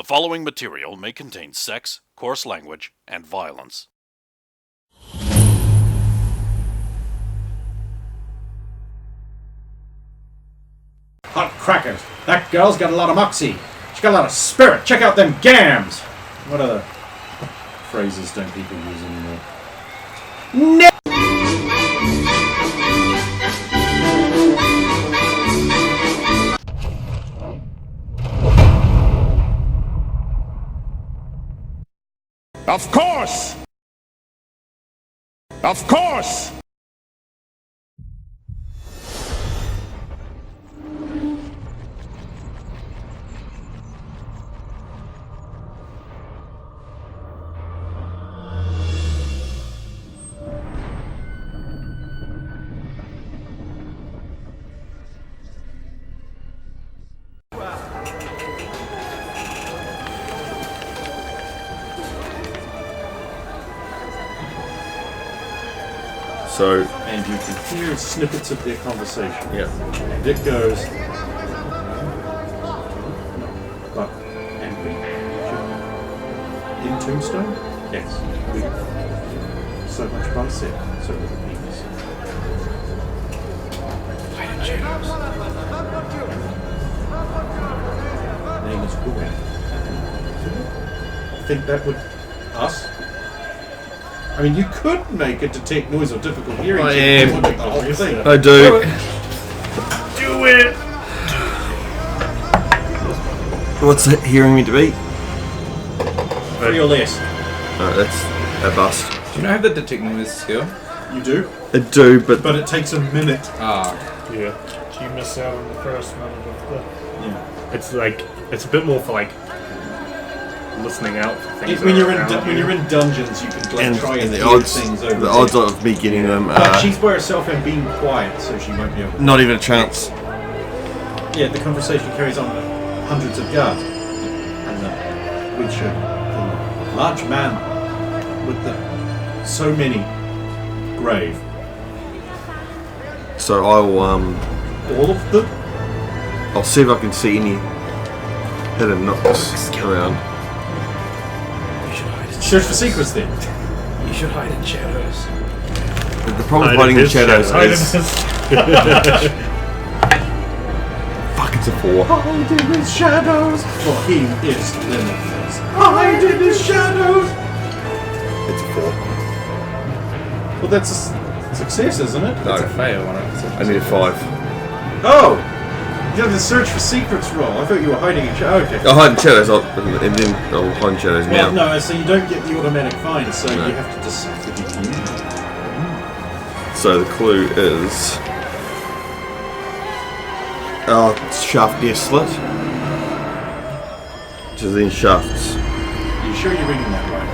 following material may contain sex, coarse language, and violence. Hot crackers! That girl's got a lot of moxie. She's got a lot of spirit. Check out them gams! What other phrases don't people use anymore? No! Of course! Of course! So, And you can hear snippets of their conversation. yeah. Dick goes, but angry. In Tombstone? Yes. So much bicep, so little penis. Name is Gwen. I think that would... Us? I mean, you could make a detect noise or difficult hearing check. It would make the whole thing. I do. Do it! What's it hearing me to be? 3 or less. That's a bust. Do you not have the detect noise skill? You do? I do, but But it takes a minute. Yeah. You miss out on the first minute of the... Yeah. It's like... It's a bit more for like... listening out for things. When you're in dungeons, you can try and the hear odds, things over the odds of me getting them, But she's by herself and being quiet, so she won't be able to... not even a chance. Yeah, the conversation carries on hundreds of yards. And the large man with the so many grave. So I'll All of them? I'll see if I can see any hidden nooks around. Search for secrets then. You should hide in shadows. The problem with hiding in shadows is fuck, it's a 4. Hide in his shadows, for he is limitless. Hide in his shadows. It's a 4. Well, that's a success, isn't it? No, It's a fail. I need a 5. Oh! You have the search for secrets roll. I thought you were hiding in shadows. Okay. I'll hide in shadows, and then I'll hide in shadows Well, now. no, so you don't get the automatic find, so No. you have to decipher the clue. So the clue is shaft near slit, which is in shafts. Are you sure you're reading that right?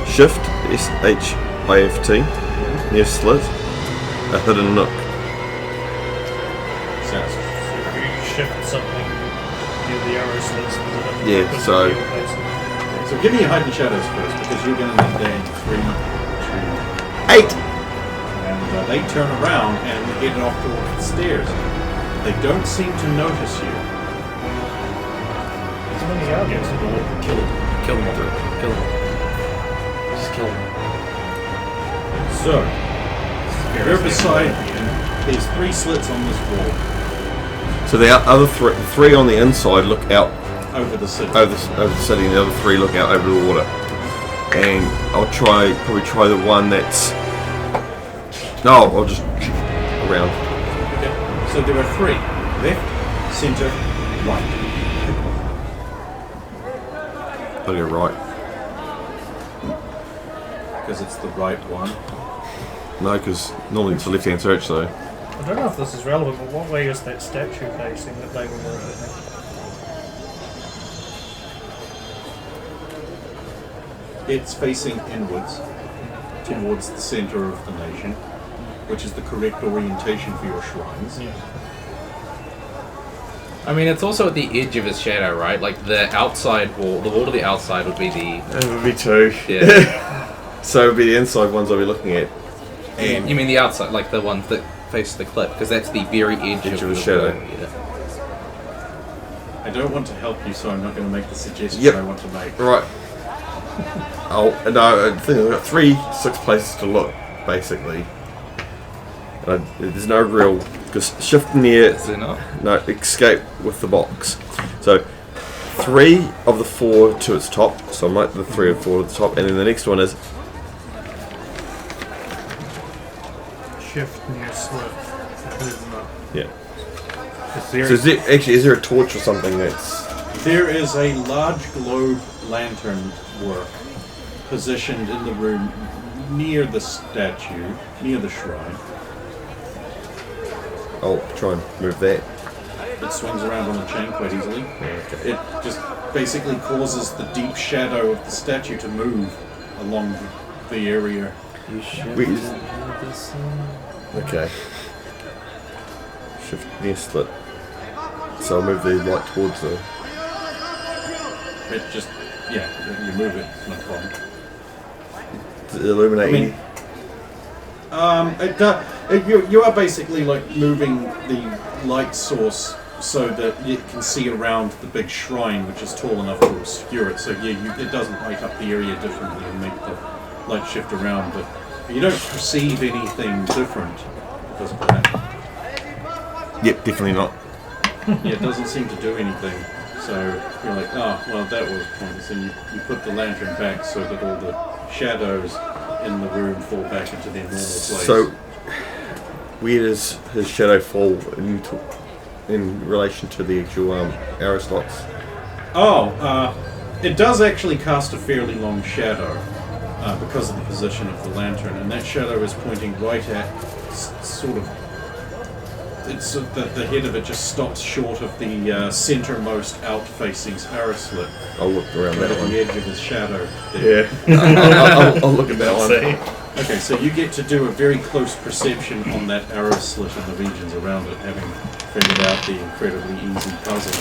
Shift SHIFT near slit, a hidden nook. Sounds. if you shift something near the arrow slits. Yeah, so- So give me your hide in shadows first, because you're going to need that in 3, 8! 2, and they turn around and head off towards the stairs. They don't seem to notice you. There's many arguments. Kill him. Kill him, Walter. Kill him. Just kill him. So, you're beside, there's 3 slits on this wall So the other three on the inside look out over the city. over the city, and the other 3 look out over the water. And I'll probably try the one that's... No, I'll just around. Okay. So there are 3. Left, center, right. I'll go right. Because it's the right one. No, because normally it's a left-hand search, though. I don't know if this is relevant, but what way is that statue facing that they were worshipping? It's facing inwards towards the center of the nation, which is the correct orientation for your shrines. Yeah. I mean, it's also at the edge of his shadow, right? Like the outside wall, the wall to the outside would be the... It would be 2. Yeah. So it would be the inside ones I'll be looking at. You mean the outside, like the ones that face the cliff, because that's the very edge of the the shadow. wall, yeah. I don't want to help you, so I'm not going to make the suggestion Yep. I want to make. Right. No, I think I've got 6 places to look, basically. There's no real... Because shift near... Is there not? No, escape with the box. So, 3 of the 4 to its top. So I'm like the 3 or 4 to the top. And then the next one is... Shift near slip. Yeah. Is there, So is there a torch or something that's... There is a large globe lantern work positioned in the room near the statue, near the shrine. I'll try and move that. It swings around on a chain quite easily. Okay. It just basically causes the deep shadow of the statue to move along the area. Wait, okay. Shift near slit. So I'll move the light towards the... It just, yeah, you move it, it's no problem. Does it illuminate any? You are basically like moving the light source so that it can see around the big shrine, which is tall enough to obscure it. So yeah, it doesn't light up the area differently and make the light shift around, but you don't perceive anything different because of that. Yep, definitely not. Yeah, it doesn't seem to do anything. So you're like, oh, well, that was pointless. And you put the lantern back so that all the shadows in the room fall back into their normal place. So, where does his shadow fall in relation to the actual arrow slots? It does actually cast a fairly long shadow because of the position of the lantern, and that shadow is pointing right at sort of. It's the head of it just stops short of the centermost out-facing arrow slit. I'll look around Right that at one. the edge of his shadow there. Yeah. I'll look at that one. Okay, so you get to do a very close perception on that arrow slit and the regions around it, having figured out the incredibly easy puzzle.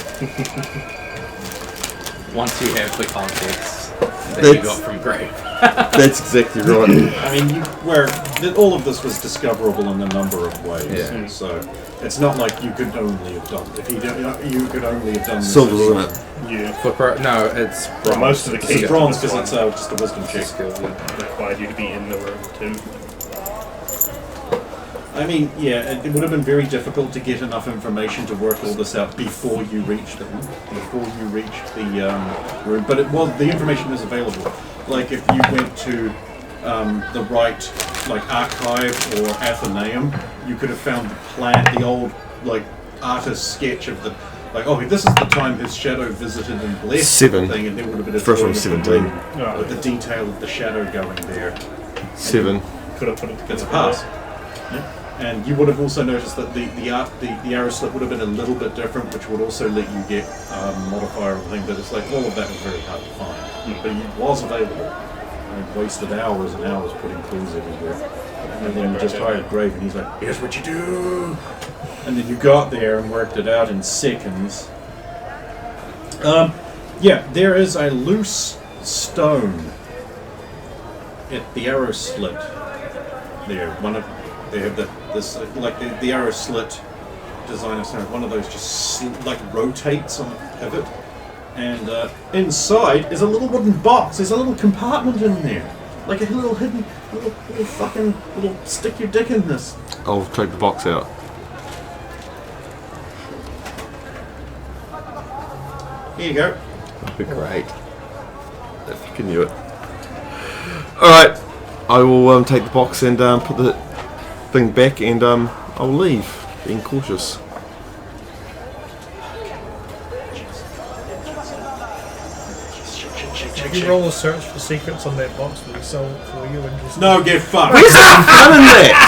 Once you have the context that you That's- got from Grave. That's exactly right. I mean, all of this was discoverable in a number of ways. Yeah. So it's not like you could only have done. If you could only have done this. Silver, isn't it? yeah. No, it's bronze. Well, most of the It's keys bronze because it's just a wisdom check. required you to be in the room too. I mean, yeah, it would have been very difficult to get enough information to work all this out before you reached them, before you reached the room. But the information is available. Like if you went to the right, like archive or Athenaeum, you could have found the plan, the old like artist sketch of the. Like, oh, this is the time his shadow visited and blessed 7. the thing, and there would have been a First drawing one's of the 17. room Oh. with the detail of the shadow going there. 7. Could have put it It's a together. pass. Yeah. And you would have also noticed that the arrow slit would have been a little bit different, which would also let you get modifier and thing. But it's like all of that was very hard to find, but it was available. I wasted hours and hours putting clues everywhere, and then you just hired Grave, and he's like, "Here's what you do," and then you got there and worked it out in seconds. Yeah, there is a loose stone at the arrow slit. There, they have the arrow slit design of sound. One of those just rotates on a pivot, and inside is a little wooden box. There's a little compartment in there, like a little hidden, little stick your dick in this. I'll take the box out. Here you go. That'd be great. If you can do it. Alright. I will take the box and put the thing back, and I'll leave, being cautious. If you roll a search for secrets on that box, will we solve it for you and just No, get fucked. Where's the fun in that?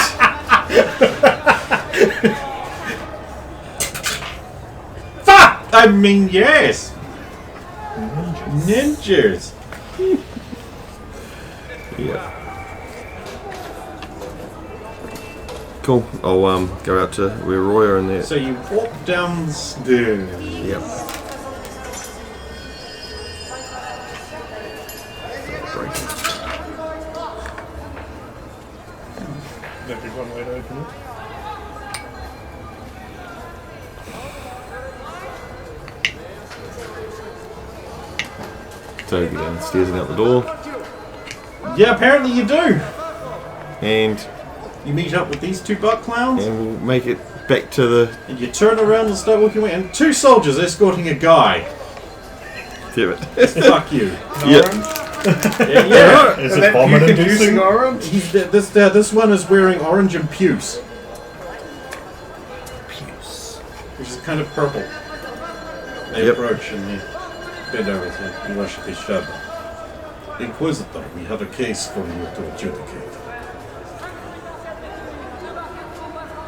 Fuck! I mean, yes. Ninjas. Yeah. Cool. I'll go out to where Roy are in there. So you walk down the stairs. Yep. That'd be one way to open it. So go downstairs and out the door. Yeah, apparently you do. And You meet up with these two butt clowns, we'll make it back to the... and you turn around and start walking away, and two soldiers escorting a guy. Damn it. Fuck you. Yeah. Is it vomit-inducing orange? This one is wearing orange and puce. Which is kind of purple. They approach and they bend over and say, "You worship his shadow. Inquisitor, we have a case for you to adjudicate.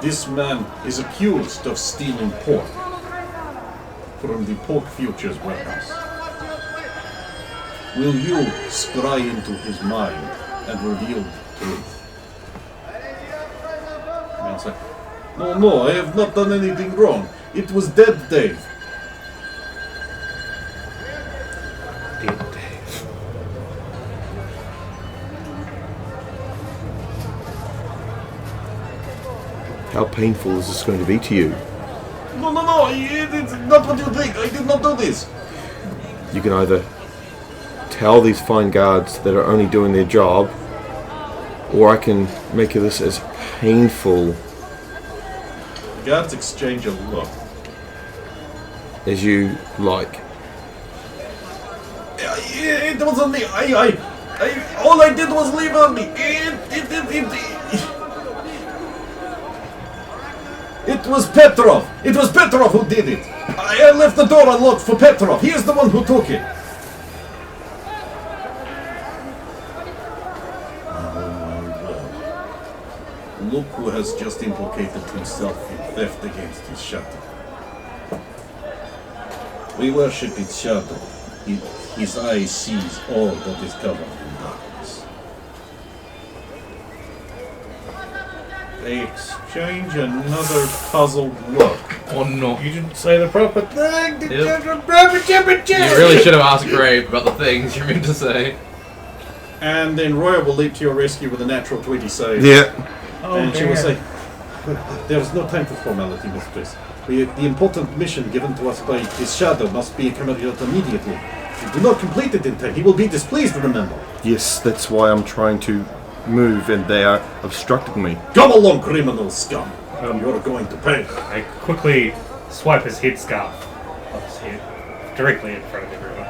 This man is accused of stealing pork from the pork futures warehouse. Will you scry into his mind and reveal the truth?" The man's like, No, I have not done anything wrong. It was dead Dave. Dead Dave. How painful is this going to be to you? No, it's not what you think. I did not do this. You can either tell these fine guards that are only doing their job, or I can make this as painful The guards exchange a look. as you like. It wasn't me. All I did was leave on me. It was Petrov. It was Petrov who did it. I left the door unlocked for Petrov. He is the one who took it. Look who has just implicated himself in theft against his shadow. We worship its shadow. His eye sees all that is covered in darkness. They exchange another puzzled look. Oh no. You didn't say the proper thing. You really should have asked Grave about the things you're meant to say. And then Roya will leap to your rescue with a natural 20 save. Yeah. And she will say, "There is no time for formality, mistress. The important mission given to us by his shadow must be carried out immediately. If we do not complete it in time, he will be displeased, remember." Yes, that's why I'm trying to move and they are obstructing me. Come along, criminal scum. You're going to pay. I quickly swipe his headscarf off his head, directly in front of everyone.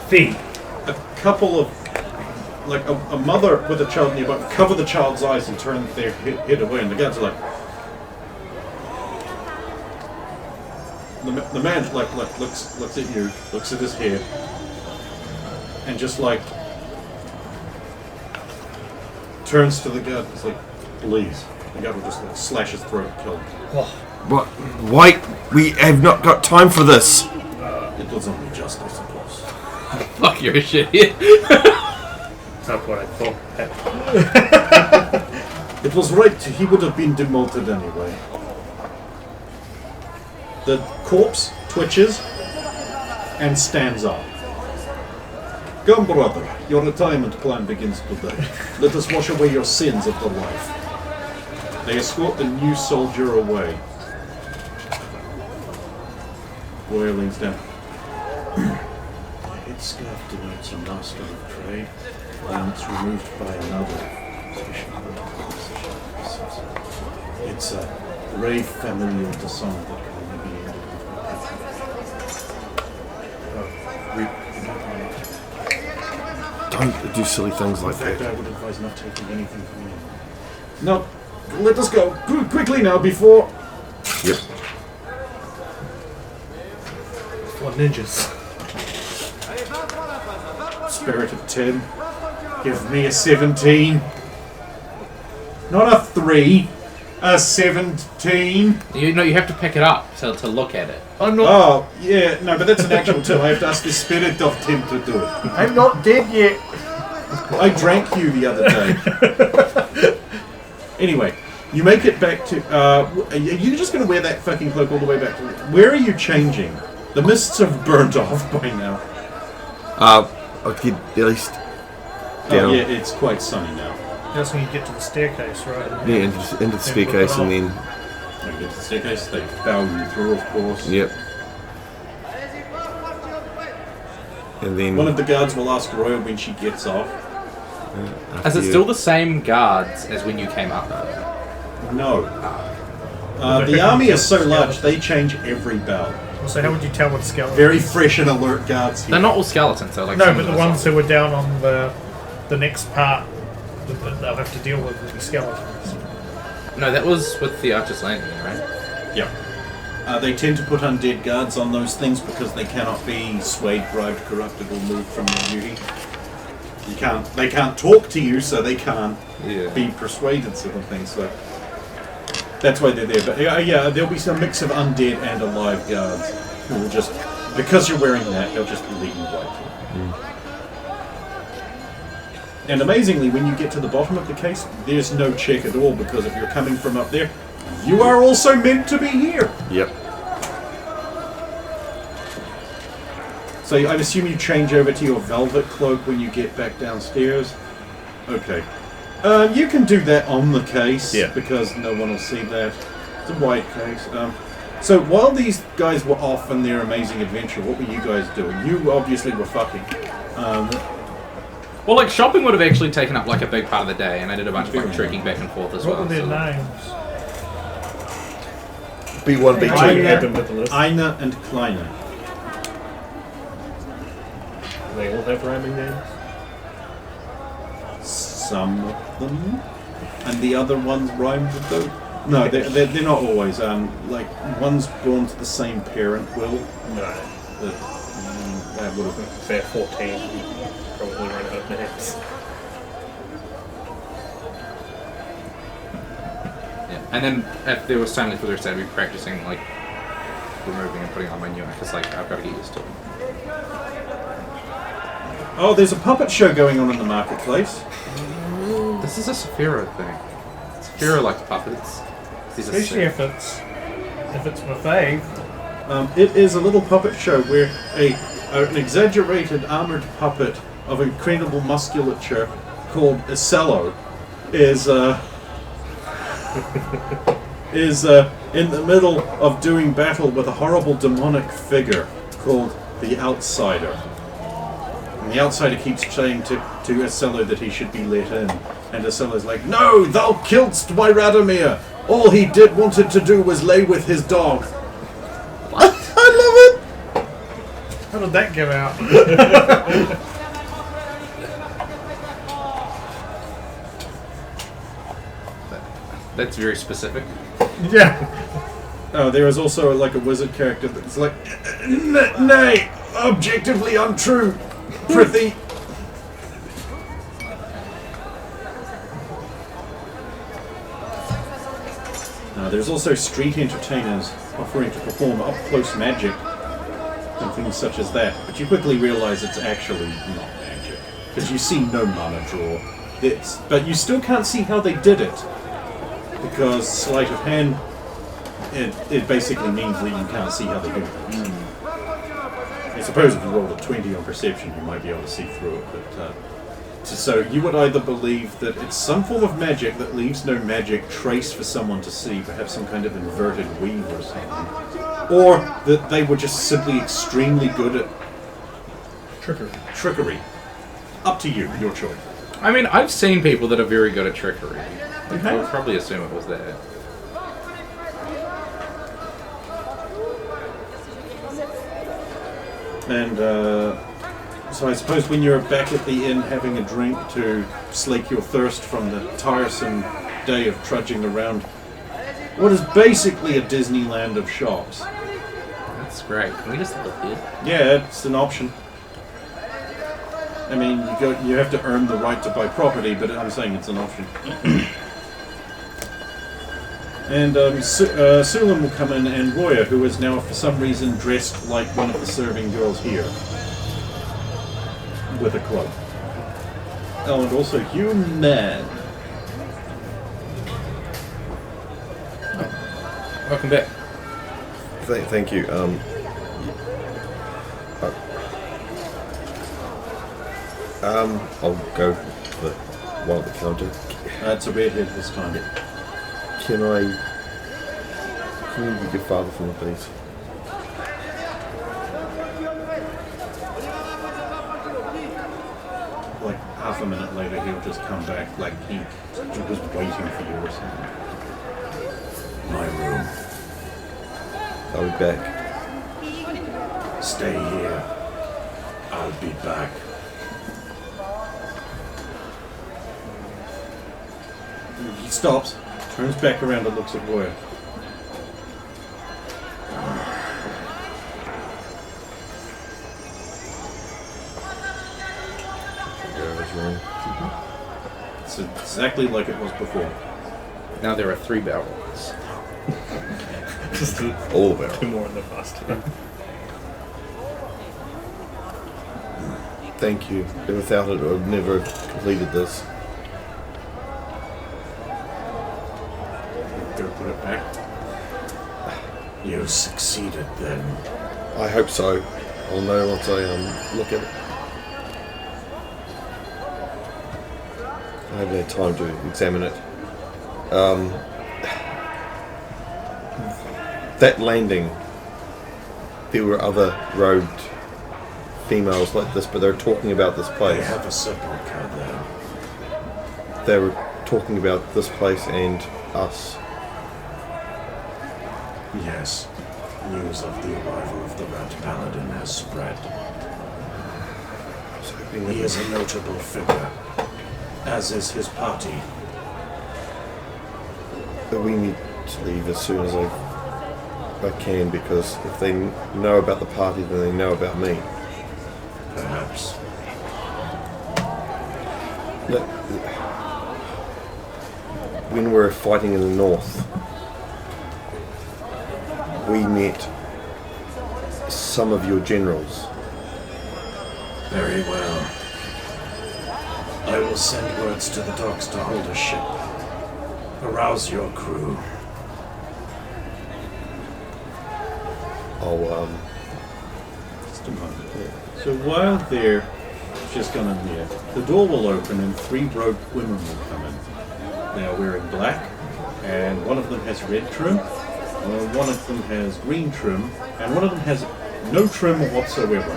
Fee. A couple of, like a mother with a child nearby, cover the child's eyes and turn their head away, and the guards are like, the man looks at you, looks at his hair, and just like turns to the guard. It's like, "Please." The guard will just like slash his throat, kill him. What? Wait, we have not got time for this. It was only just, I suppose. Fuck, you're a shithead. Not what I thought. It was right. He would have been demoted anyway. The corpse twitches and stands up. "Come, brother. Your retirement plan begins today. Let us wash away your sins of the life." They escort the new soldier away. Roy leans down. Its scarf denotes a master of trade, and it's removed by another. It's a ray familiar to some that can only be Don't do silly things like In fact, that. I would advise not taking anything from me. No, let us go. Quickly now, before... Yep. What ninjas? Spirit of 10. Give me a 17. Not a 3. A 17. You know, you have to pick it up to look at it. I'm not. Oh, yeah, no, but that's an actual 2. I have to ask the Spirit of 10 to do it. I'm not dead yet. I drank you the other day. Anyway, you make it back to... are you just going to wear that fucking cloak all the way back to... Where are you changing? The mists have burnt off by now. I'll get at least down. Oh, yeah, it's quite sunny now. That's when you get to the staircase, right? Yeah, into the staircase and then... You get to the staircase, they bow you through, of course. Yep. And then One of the guards will ask Roya when she gets off. Is it still the same guards as when you came up? No. The army is so large, they change every bell. So how would you tell what skeletons? Very fresh and alert guards here. They're not all skeletons, so like No, some but of the them are ones who were down on the next part that they'll have to deal with will be skeletons. No, that was with the Archer's Landing, right? Yeah. They tend to put undead guards on those things because they cannot be swayed, bribed, corrupted, or moved from their duty. They can't talk to you, so they can't be persuaded, sort of thing. So that's why they're there. But yeah, there'll be some mix of undead and alive guards who will just, because you're wearing that, they'll just lead you right to it. And amazingly, when you get to the bottom of the case, there's no check at all, because if you're coming from up there, you are also meant to be here. Yep. So I assume you change over to your velvet cloak when you get back downstairs. Okay. You can do that on the case, because no one will see that. It's a white case. So while these guys were off on their amazing adventure, what were you guys doing? You obviously were fucking. Well, like shopping would have actually taken up like a big part of the day, and I did a bunch of like trekking back and forth as What well. were their so- names? B1, Hey, B2. you Add them with the list. Ina and Kleiner. They all have rhyming names. Some of them. And the other ones rhyme with those. No, they're not always. Like, one's born to the same parent will. No. That would have been. If they're 14, you probably run out of names. Yeah. And then if there was time for the rest, I'd be practicing like removing and putting on my new because like I've got to get used to it. Oh, there's a puppet show going on in the marketplace. This is a Saphira thing. Saphira likes puppets. These are Especially sick. if it's my fave. It is a little puppet show where an exaggerated armored puppet of incredible musculature called Isello is in the middle of doing battle with a horrible demonic figure called the Outsider. And the Outsider keeps saying to Isello that he should be let in. And Isello's like, "No, thou killedst my Radomir! All he wanted to do was lay with his dog." I love it! How did that go out? That's very specific. Yeah. Oh, there is also like a wizard character that's like, "Nay, objectively untrue, prithee." There's also street entertainers offering to perform up-close magic and things such as that, but you quickly realize it's actually not magic, because you see no mana draw. But you still can't see how they did it, because sleight of hand, it basically means that you can't see how they do things. I suppose if you rolled a 20 on perception, you might be able to see through it, but so you would either believe that it's some form of magic that leaves no magic trace for someone to see, perhaps some kind of inverted weave or something, or that they were just simply extremely good at trickery. Up to you, your choice. I mean, I've seen people that are very good at trickery. Okay. I would probably assume it was that. And so I suppose when you're back at the inn having a drink to slake your thirst from the tiresome day of trudging around what is basically a Disneyland of shops. That's great. Can we just live here? Yeah, it's an option. I mean, you have to earn the right to buy property, but I'm saying it's an option. And Sulam will come in, and Roya, who is now for some reason dressed like one of the serving girls here, with a cloak. Oh, and also you man. Welcome back. Thank you. I'll go for the one at the counter. It's a redhead this time. Can you get your father for me, please? half a minute later, he'll just come back like he was waiting for you or something. My room. I'll be back. Stay here. I'll be back. He stops, turns back around and looks at Roya. It's exactly like it was before. Now there are 3 barrels. Just All of it. 2 more in the bust. Thank you. Without it, I would never have completed this. Go put it back. You succeeded then. I hope so. I'll know once I look at it. I haven't had time to examine it. That landing, there were other road females like this, but they're talking about this They place. have a sepulchre there. They were talking about this place and us. Yes. News of the arrival of the Rat Paladin has spread. I was hoping He that is a notable figure, as is his party. but we need to leave as soon as I can, because if they know about the party, then they know about me. Perhaps. Look, when we were fighting in the north, we met some of your generals. Very well. I will send words to the docks to hold a ship. Arouse your crew. I'll, Just a moment. So while they're just gonna near, the door will open and 3 robed women will come in. They are wearing black, and one of them has red trim, one of them has green trim, and one of them has no trim whatsoever.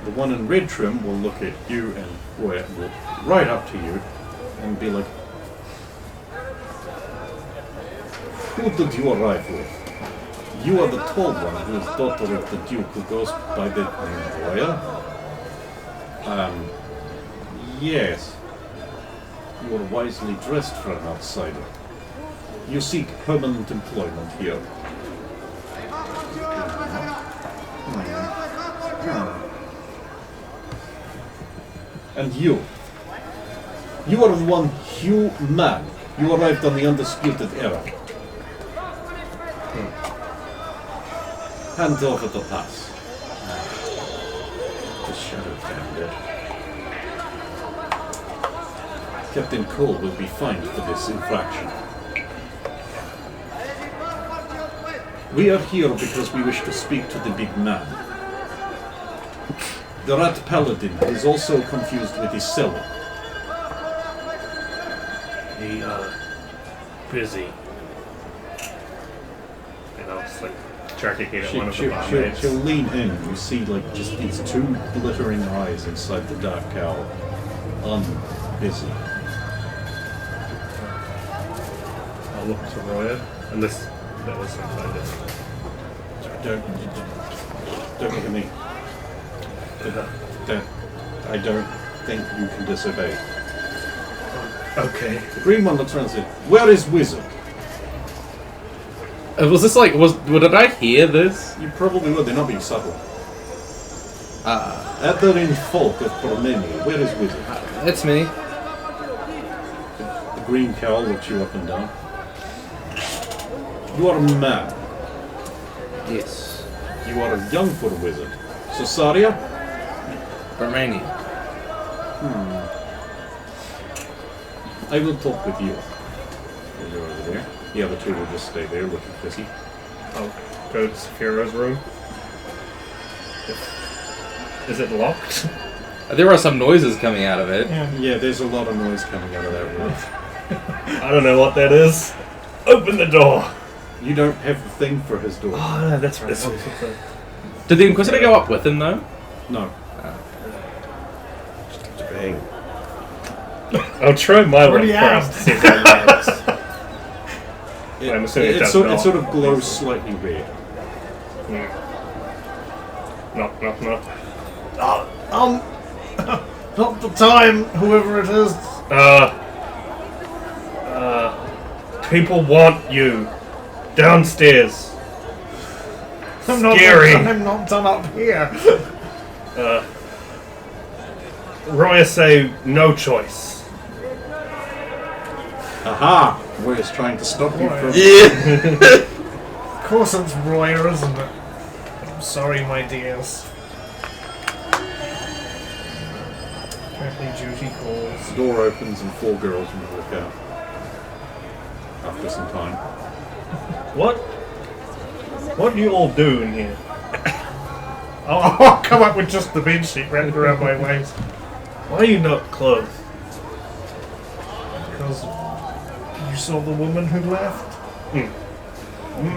The one in red trim will look at you and will right up to you and be like, "Who did you arrive with? You are the tall one who is daughter of the Duke who goes by the name Roya?" Yes. You are wisely dressed for an outsider. You seek permanent employment here. And you are the one human. You arrived on the Undisputed Era. Hand over the pass. The Shadow Bandit. Captain Cole will be fined for this infraction. We are here because we wish to speak to the big man. The Rat Paladin is also confused with his cellar. He, busy. And I'll just, like, jerking at one of the barmaids. She'll lean in. You see, like, just these 2 glittering eyes inside the dark cowl. Busy. I'll look to Roya, unless that was some kind of... Don't look at me. I don't think you can disobey. Okay. The green one looks around and says, "Where is Wizard?" Was this like, did I hear this? You probably would. They're not being subtle. Etherin Folk of Pormenia. Where is Wizard? It's me. The green cowl looks you up and down. You are a man. Yes. You are young for a wizard. Sosaria? Romania. I will talk with you. You're over there. The other 2 will just stay there looking busy. I'll go to Sephiroth's room. Is it locked? There are some noises coming out of it. Yeah, there's a lot of noise coming out of that room. I don't know what that is. Open the door! You don't have the thing for his door. Oh, no, that's right. Did the Inquisitor go up with him, though? No. Dang. I'll try my one Already first asked. to see if that works. I'm assuming it does sort, not. it sort of glows slightly red. Knock, knock, knock. Not the time, whoever it is. People want you downstairs. Scary. Scary. I'm not done up here. Roya say no choice. Aha! Roya's trying to stop you from... Yeah. Of course it's Royer, isn't it? I'm sorry, my dears. Apparently duty calls. The door opens and 4 girls walk out. After some time. What do you all do in here? I'll come up with just the bed sheet wrapped around my waist. Why are you not clothed? Because you saw the woman who left?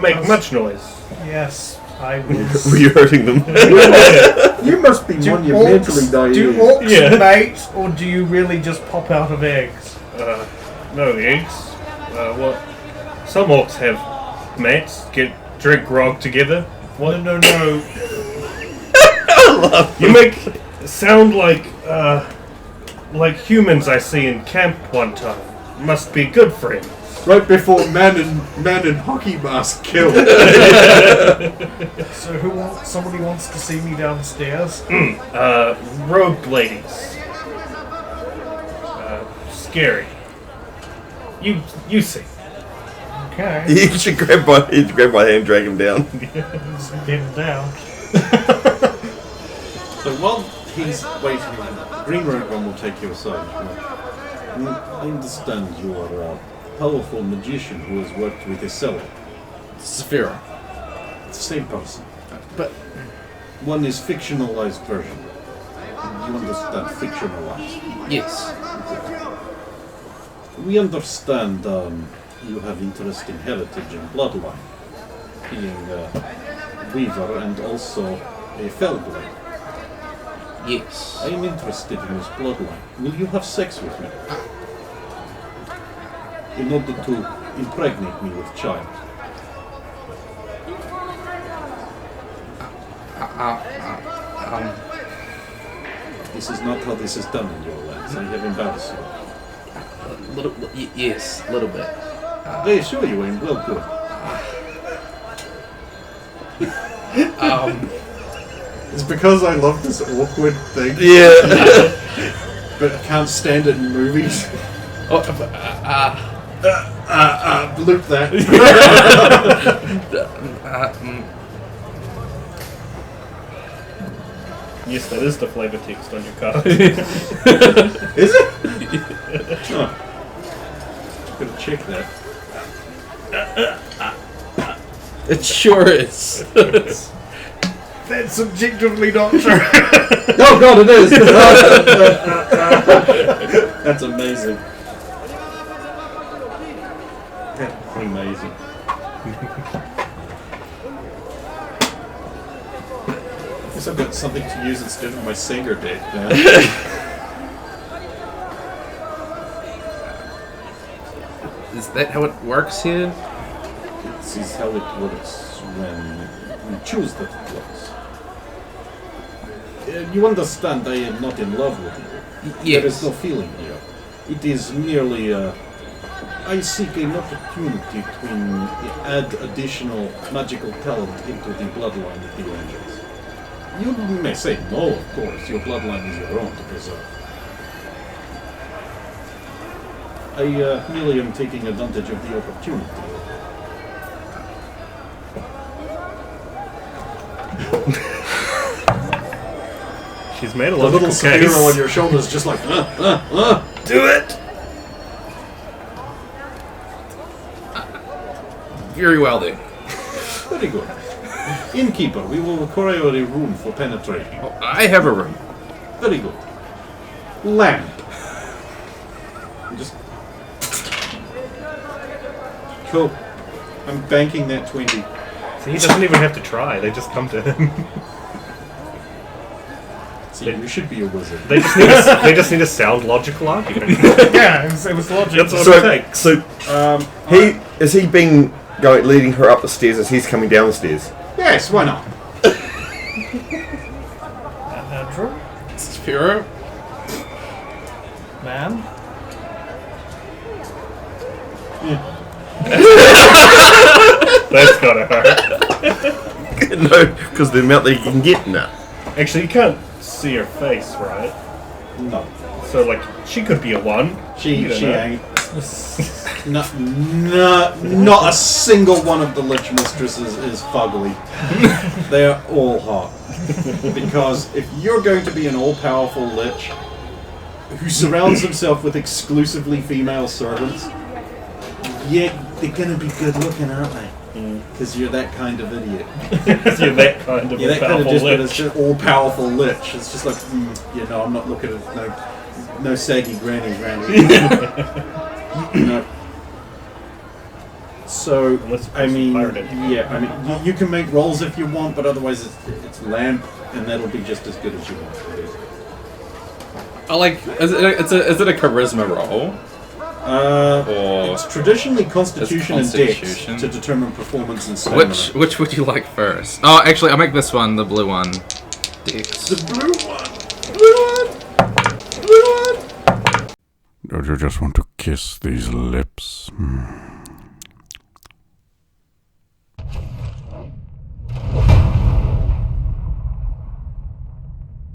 Make much noise. Yes, I was. Were you hurting them? You must be monumentally Do naive. orcs Yeah. mate, or do you really just pop out of eggs? No eggs. What? Some orcs have mates. Drink grog together. What? No. You make sound like humans I see in camp one time. Must be good friends. Right before man in hockey mask killed. So somebody wants to see me downstairs? Rogue ladies. Scary. You see. Okay, You should grab my hand, drag him down. let's get him down. So while he's waiting, Green Road One will take you aside. I understand you are a powerful magician who has worked with Isella. Saphira. It's the same person. But One is fictionalized version. You understand fictionalized. yes. We understand you have interest in heritage and bloodline, being a weaver and also a fellblade. Yes. I am interested in this bloodline. Will you have sex with me? In order to impregnate me with child. This is not how this is done in your lands. I have embarrassed you. Yes, a little bit. I assure you I am well good. It's because I love this awkward thing. Yeah. But I can't stand it in movies. Loop that. Yes, that is the flavor text on your card. Is it? Oh. Gotta check that. It sure is. That's objectively not true. Oh god, it is! That's amazing. That's amazing. I guess I've got something to use instead of my Sanger deck now. Is that how it works here? This is how it works when you choose that it works. You understand I am not in love with you. There is Yes. no feeling here. It is merely I seek an opportunity to add additional magical talent into the bloodline of the angels. You may say no, of course. Your bloodline is your own to preserve. I merely am taking advantage of the opportunity. She's made a The logical little case. sparrow on your shoulder is just like, Do it! Very well then. Very good. Innkeeper, we will require a room for penetrating. Oh, I have a room. Very good. Lamp. Just. Cool. I'm banking that 20. See, he doesn't even have to try. They just come to him. See, you should be a wizard. They just need a sound logical argument. Yeah, it was logic. That's what So, it takes. is he leading her up the stairs as he's coming down the stairs? Yes, why not? Drew? Spiro? Man? That's gotta hurt. No, because the amount that you can get now. Actually, you can't see her face, right? No. So, like, she could be a 1. She You don't know. ain't. Not a single one of the Lich Mistresses is fugly. They are all hot. Because if you're going to be an all-powerful Lich who surrounds himself with exclusively female servants, yeah, they're going to be good looking, aren't they? Because you're that kind of idiot. You're that kind of You're that kind of powerful just lich. all-powerful Lich. It's just like, I'm not looking at no saggy granny. No. So, Unless I mean, pirate entity. you can make rolls if you want, but otherwise it's lamp, and that'll be just as good as you want. Is it a charisma roll? Or It's traditionally Constitution and Dex Constitution. to determine performance and stamina. which would you like first? Oh, actually, I'll make this one, the blue one. Dex. The blue one. Don't you just want to kiss these lips?